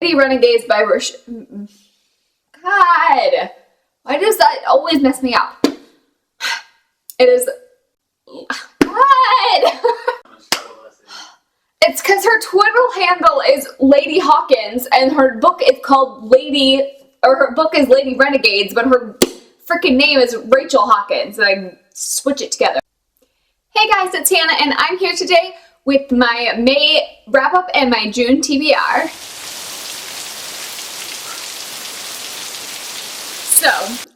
Lady Renegades by God, why does that always mess me up? It is, God. It's because her Twitter handle is Lady Hawkins, and her book is called her book is Lady Renegades, but her freaking name is Rachel Hawkins, and I switch it together. Hey guys, it's Hannah, and I'm here today with my May wrap-up and my June TBR. So,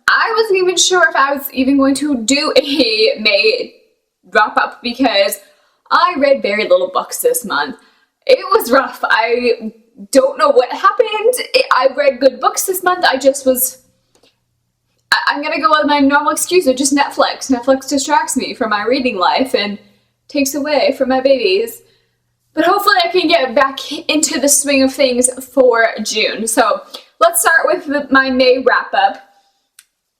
I wasn't even sure if I was even going to do a May wrap-up because I read very little books this month. It was rough. I don't know what happened. I read good books this month. I'm gonna go with my normal excuse of just Netflix. Netflix distracts me from my reading life and takes away from my babies. But hopefully I can get back into the swing of things for June. So let's start with my May wrap-up.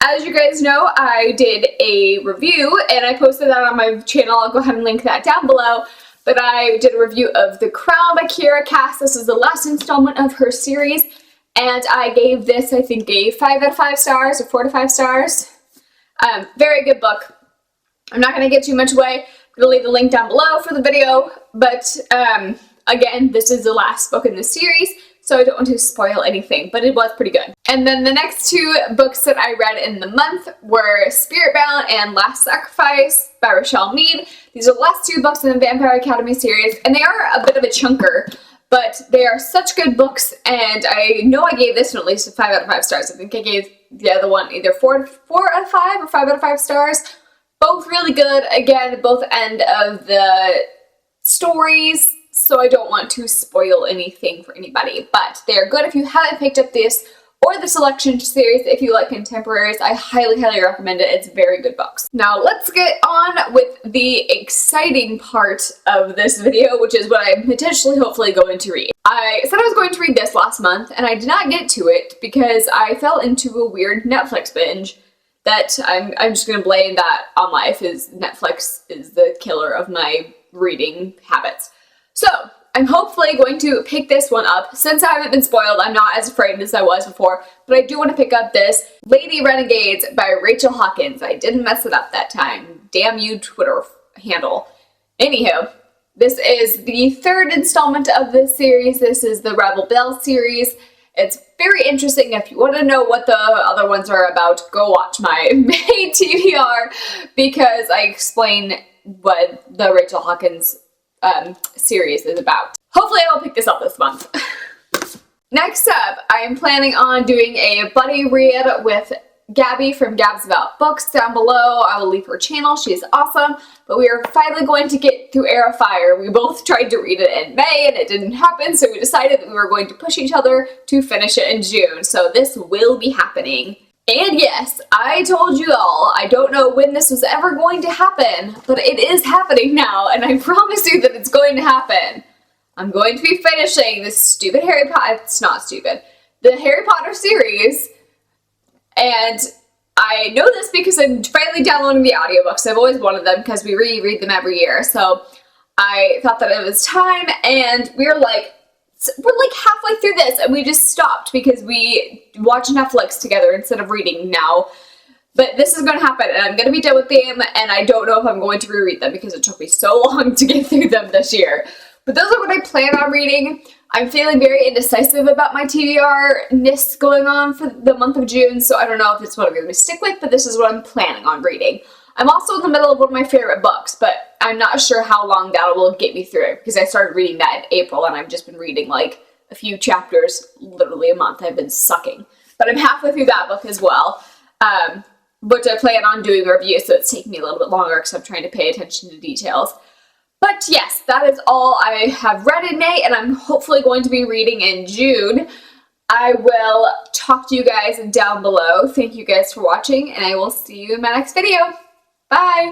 As you guys know, I did a review and I posted that on my channel. I'll go ahead and link that down below. But I did a review of The Crown by Kira Cass. This is the last installment of her series. And I gave this, I think, a 5 out of 5 stars or 4 to 5 stars. Very good book. I'm not going to get too much away. I'm going to leave the link down below for the video. But again, this is the last book in the series, so I don't want to spoil anything, but it was pretty good. And then the next two books that I read in the month were Spiritbound and Last Sacrifice by Rochelle Mead. These are the last two books in the Vampire Academy series, and they are a bit of a chunker, but they are such good books, and I know I gave this one at least a 5 out of 5 stars. I think I gave the other one either 4 out of 5 or 5 out of 5 stars. Both really good. Again, both end of the stories, so I don't want to spoil anything for anybody, but they're good if you haven't picked up this or the Selection series. If you like contemporaries, I highly, highly recommend it. It's very good books. Now let's get on with the exciting part of this video, which is what I'm potentially, hopefully going to read. I said I was going to read this last month, and I did not get to it because I fell into a weird Netflix binge that I'm just going to blame that on life. Netflix is the killer of my reading habits. So I'm hopefully going to pick this one up. Since I haven't been spoiled, I'm not as afraid as I was before, but I do want to pick up this Lady Renegades by Rachel Hawkins. I didn't mess it up that time. Damn you, Twitter handle. Anywho, this is the third installment of this series. This is the Rebel Belle series. It's very interesting. If you want to know what the other ones are about, go watch my May TBR because I explain what the Rachel Hawkins series is about. Hopefully I will pick this up this month. Next up, I am planning on doing a buddy read with Gabby from Gab's About Books down below. I will leave her channel. She is awesome. But we are finally going to get through Heir of Fire. We both tried to read it in May and it didn't happen, so we decided that we were going to push each other to finish it in June. So this will be happening. And yes, I told you all, I don't know when this was ever going to happen, but it is happening now, and I promise you that it's going to happen. I'm going to be finishing this stupid Harry Potter, it's not stupid, the Harry Potter series, and I know this because I'm finally downloading the audiobooks. I've always wanted them because we reread them every year, so I thought that it was time, and we're like halfway through this and we just stopped because we watch Netflix together instead of reading now. But this is going to happen and I'm going to be done with them, and I don't know if I'm going to reread them because it took me so long to get through them this year. But those are what I plan on reading. I'm feeling very indecisive about my TBR-ness going on for the month of June, so I don't know if it's what I'm going to stick with, but this is what I'm planning on reading. I'm also in the middle of one of my favorite books, but I'm not sure how long that will get me through because I started reading that in April and I've just been reading like a few chapters literally a month. I've been sucking. But I'm halfway through that book as well, which I plan on doing a review, so it's taking me a little bit longer because I'm trying to pay attention to details. But yes, that is all I have read in May, and I'm hopefully going to be reading in June. I will talk to you guys down below. Thank you guys for watching, and I will see you in my next video. Bye!